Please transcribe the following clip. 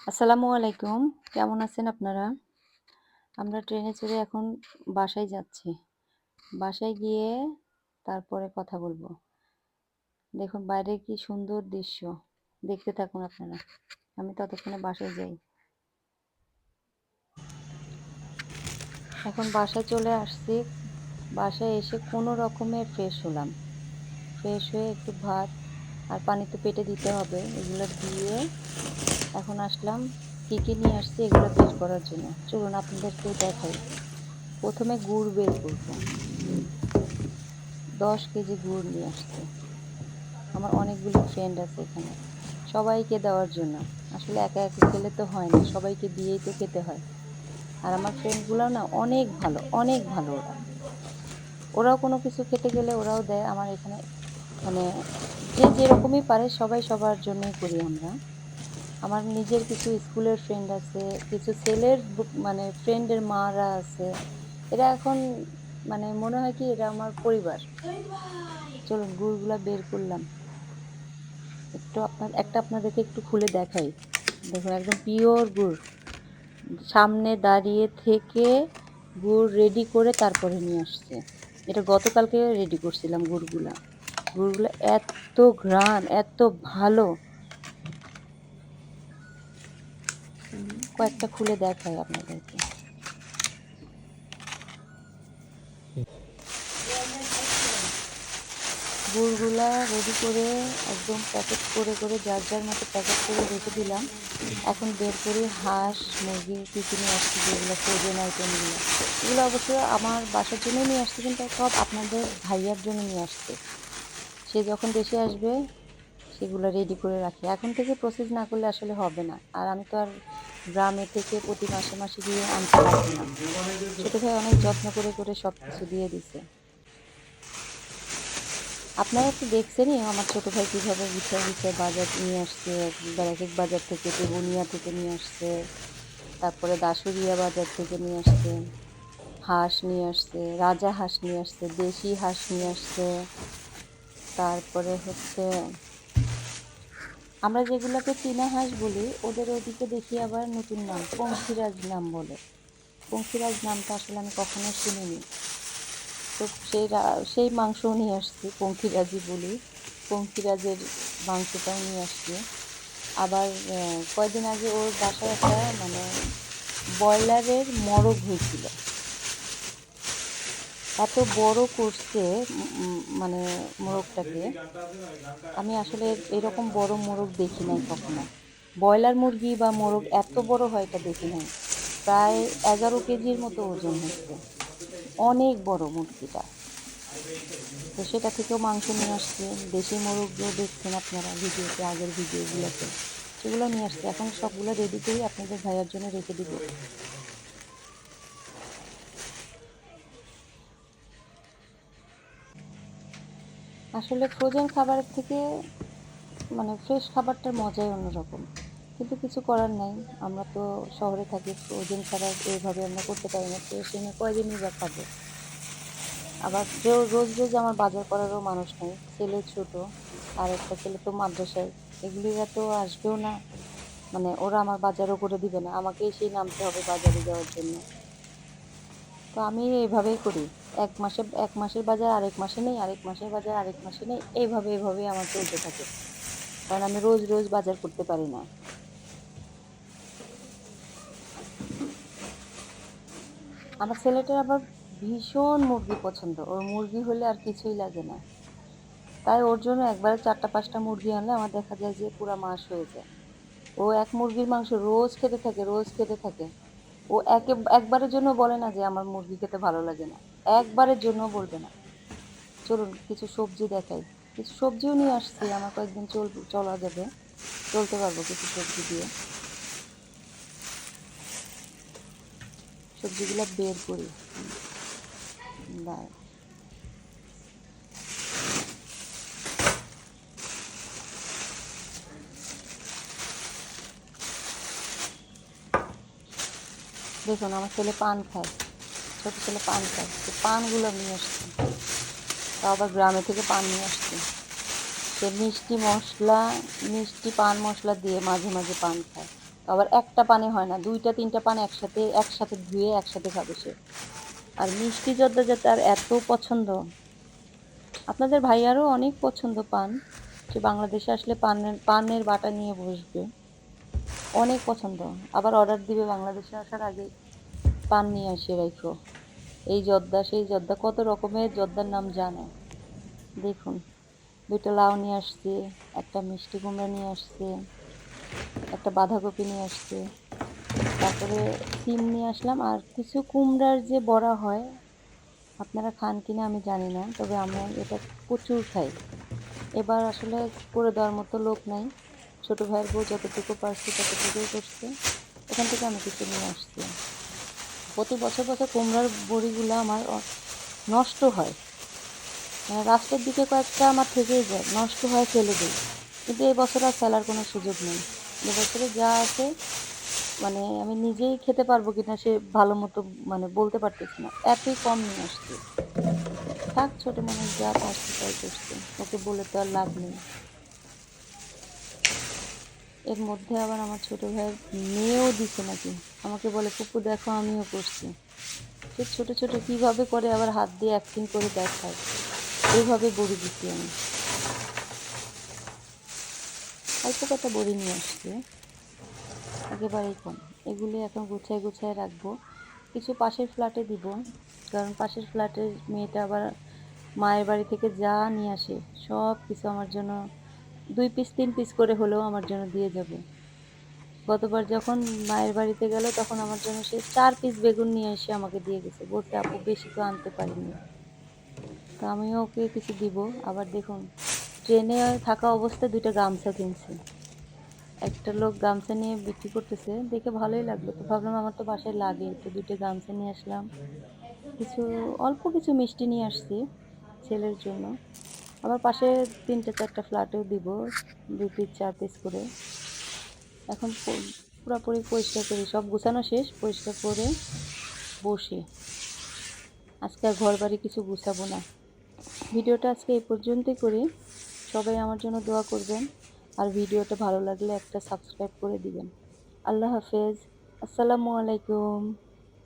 আসসালামু আলাইকুম। কেমন আছেন আপনারা? আমরা ট্রেনে চড়ে এখন বাসায় যাচ্ছি। বাসায় গিয়ে তারপরে কথা বলবো। দেখুন বাইরে কি সুন্দর দৃশ্য। দেখতে থাকুন আপনারা। আমি ততক্ষণে বাসায় যাই। এখন বাসায় চলে আসছি। বাসায় এসে কোনো রকমে ফ্রেশ হলাম। ফ্রেশ হয়ে একটু ভাত আর পানি তো পেটে দিতে হবে। এগুলো দিয়ে এখন আসলাম কি নিয়ে আসছি এগুলো বের করার জন্য। চলুন আপনাদেরকে দেখাই। প্রথমে গুড় বের করব। 10 কেজি গুড় নিয়ে আসছি। আমার অনেকগুলো ফ্রেন্ড আছে এখানে। সবাইকে দেওয়ার জন্য। আসলে একা একা খেলে তো হয় না। সবাইকে দিয়েই তো খেতে হয়। আর আমার ফ্রেন্ডগুলোও না অনেক ভালো, অনেক ভালো ওরা। ওরাও কোনো কিছু খেতে গেলে ওরাও দেয়। আমার এখানে মানে যে যেরকমই পারে সবাই সবার জন্যই করি আমরা। আমার নিজের কিছু স্কুলের ফ্রেন্ড আছে, কিছু ছেলের মানে ফ্রেন্ডের মারা আছে। এরা এখন মানে মনে হয় কি এরা আমার পরিবার। চলুন গুড়গুলা বের করলাম। একটা আপনাদেরকে একটু খুলে দেখাই। দেখুন একদম পিওর গুড়। সামনে দাঁড়িয়ে থেকে গুড় রেডি করে তারপরে নিয়ে আসছে। এটা গতকালকে রেডি করছিলাম গুড়গুলা। গুড়গুলা এত ঘ্রাণ, এত ভালো। কয়েকটা খুলে দেখাই আপনাদেরকে। গুড়গুলা রেডি করে একদম প্যাকেট করে যার যার মতো প্যাকেট করে রেখে দিলাম। এখন বের করি হাঁস, মুরগি কী নিয়ে আসছি যেগুলো ফ্রোজেন আইটেমগুলো। এগুলো অবশ্য আমার বাসার জন্যই নিয়ে আসছি কিন্তু সব আপনাদের ভাইয়ার জন্য নিয়ে আসছে। সে যখন দেশে আসবে সেগুলো রেডি করে রাখি। এখন থেকে প্রসেস না করলে আসলে হবে না। আর আমি তো আর গ্রামে থেকে প্রতি মাসে মাসে গিয়ে আনতে পারবো না। ছোটো ভাই অনেক যত্ন করে সব কিছু দিয়ে দিছে। আপনারা তো দেখছেনই আমার ছোট ভাই কীভাবে গুছায় বাজার নিয়ে আসছে। একবার এক বাজার থেকে দেবুনিয়া থেকে নিয়ে আসছে, তারপরে দাসুরিয়া বাজার থেকে নিয়ে আসছে, হাঁস নিয়ে আসছে, রাজা হাঁস নিয়ে আসছে, দেশি হাঁস নিয়ে আসছে। তারপরে হচ্ছে আমরা যেগুলোকে চীনা হাঁস বলি ওদের ওদিকে দেখি আবার নতুন নাম পঙ্খিরাজ নাম বলে। পঙ্খিরাজ নামটা আসলে আমি কখনো শুনিনি। তো সেই মাংসও নিয়ে আসছি, পঙ্খিরাজি বলি। পঙ্খিরাজের মাংসটাও নিয়ে আসছি। আবার কয়েকদিন আগে ওর বাসায় একটা মানে ব্রয়লারের মোরগ হয়েছিল। এত বড় করছে মানে মোরগটাকে আমি আসলে এরকম বড় মোরগ দেখি নাই কখনো। ব্রয়লার মুরগি বা মোরগ এত বড় হয় এটা দেখি নাই। প্রায় 11 কেজির মতো ওজন হয়েছে। অনেক বড় মুরগিটা। তো সেটা থেকেও মাংস নিয়ে আসছে। দেশি মোরগও দেখছেন আপনারা ভিডিওতে, আগের ভিডিওগুলোতে সেগুলো নিয়ে আসছে। এখন সবগুলো রেডি করি আপনাদের ভাইয়ার জন্য রেখে দিব। আসলে ফ্রোজেন খাবারের থেকে মানে ফ্রেশ খাবারটার মজাই অন্যরকম। কিন্তু কিছু করার নাই। আমরা তো শহরে থাকি, ফ্রোজেন ছাড়া এইভাবে আমরা করতে পারি না। ফ্রেশ এনে কয়দিনই বা খাবো। আবার রোজ আমার বাজার করারও মানুষ নেই। ছেলে ছোট, আর একটা ছেলে তো মাদ্রাসায়। এগুলিরা তো আসবেও না। মানে ওরা আমার বাজারও করে দিবে না। আমাকেই সেই নামতে হবে বাজারে যাওয়ার জন্য। তো আমি এইভাবেই করি। এক মাসের বাজার আরেক মাসে নেই, আরেক মাসের বাজার আরেক মাসে নেই। এইভাবেই আমার চলতে থাকে। কারণ আমি রোজ বাজার করতে পারি না। আমার ছেলেটার আবার ভীষণ মুরগি পছন্দ। ওর মুরগি হলে আর কিছুই লাগে না। তাই ওর জন্য একবারে 4টা 5টা মুরগি আনলে আমার দেখা যায় যে পুরা মাস হয়ে যায়। ও এক মুরগির মাংস রোজ খেতে থাকে। ও একবারের জন্য বলে না যে আমার মুরগি খেতে ভালো লাগে না। একবারের জন্য বলবে না। চলুন কিছু সবজি দেখাই। কিছু সবজিও নিয়ে আসছি। আমার কয়েকদিন চলা যাবে। চলতে পারবো কিছু সবজি দিয়ে। সবজিগুলো বের করি। দাঁড়ান। দেখুন আমার ছেলে পান খায়। ছোট ছেলে পান খায়। তো পানগুলো নিয়ে আসছি। তাও আবার গ্রামে থেকে পান নিয়ে আসছি। সে মিষ্টি পান মশলা দিয়ে মাঝে মাঝে পান খায়। আবার একটা পানে হয় না, ২টা ৩টা পান একসাথে ধুয়ে একসাথে খাবে সে। আর মিষ্টি জর্দা যে তার এত পছন্দ, আপনাদের ভাইয়ারও অনেক পছন্দ পান। সে বাংলাদেশে আসলে পানের বাটা নিয়ে বসবে। অনেক পছন্দ। আবার অর্ডার দিবে বাংলাদেশে আসার আগেই, পান নিয়ে আসিয়ে রাইখো। এই জর্দা সেই জর্দা কত রকমের জর্দার নাম জানে। দেখুন ২ টা লাউ নিয়ে আসছে, একটা মিষ্টি কুমড়া নিয়ে আসছে, একটা বাঁধাকপি নিয়ে আসছে। তারপরে সিম নিয়ে আসলাম আর কিছু কুমড়ার যে বড়া হয়, আপনারা খান কিনা আমি জানি না। তবে আমরা এটা প্রচুর খাই। এবার আসলে করে দেওয়ার মতো লোক নাই। ছোট ভাইয়ের বউ যতটুকু পারছে ততটুকুই করছে। ওখান থেকে আমি কিছু নিয়ে আসছি। প্রতি বছর কুমড়ার বড়িগুলা আমার নষ্ট হয়। লাস্টের দিকে কয়েকটা আমার থেকেই যায়, নষ্ট হয় ফেলে দিই। কিন্তু এই বছর আর ফেলার কোনো সুযোগ নেই। এ বছরে যা আছে মানে আমি নিজেই খেতে পারবো কিনা সে ভালো মতো মানে বলতে পারতেছি না। এতই কম নিয়ে আসছি। থাক ছোট মানুষ যা পারছে তাই করছে। ওকে বলে তো আর লাভ নেই। এর মধ্যে আবার আমার ছোট ভাইয়ের মেয়েও দিছে নাকি। আমাকে বলে ফুপু দেখো আমিও করছি। সে ছোট ছোট কিভাবে করে আবার হাত দিয়ে অ্যাক্টিং করে দেখায়। এইভাবে বড়ি দিছি আমি। অল্প কটা বড়ি নিয়ে আসছে, একেবারেই কম। এগুলি এখন গুছায় গুছায় রাখবো। কিছু পাশের ফ্ল্যাটে দিব, কারণ পাশের ফ্ল্যাটের মেয়েটা আবার মায়ের বাড়ি থেকে যা নিয়ে আসে সব কিছু আমার জন্য ২ পিস ৩ পিস করে হলেও আমার জন্য দিয়ে যাবে। গতবার যখন মায়ের বাড়িতে গেল তখন আমার জন্য সে ৪ পিস বেগুন নিয়ে এসে আমাকে দিয়ে গেছে, বলছে আপু বেশি তো আনতে পারিনি। তো আমিও ওকে কিছু দিব। আবার দেখুন ট্রেনে থাকা অবস্থায় ২টা গামছা কিনছে। একটা লোক গামছা নিয়ে বিক্রি করতেছে, দেখে ভালোই লাগলো। তো ভাবলাম আমার তো বাসায় লাগে, তো ২টা গামছা নিয়ে আসলাম। কিছু অল্প কিছু মিষ্টি নিয়ে আসছি ছেলের জন্য। আবার পাশে ৩টা ৪টা ফ্ল্যাটেও দিব, ২ পিস ৪ পিস করে। এখন পুরাপুরি পরিষ্কার করি, সব গুছানো শেষ, পরিষ্কার করে বসি। আজকে আর ঘর বাড়ি কিছু গুছাবো না। ভিডিওটা আজকে এই পর্যন্তই করি। সবাই আমার জন্য দোয়া করবেন। আর ভিডিওটা ভালো লাগলে একটা সাবস্ক্রাইব করে দিবেন। আল্লাহ হাফেজ। আসসালামু আলাইকুম।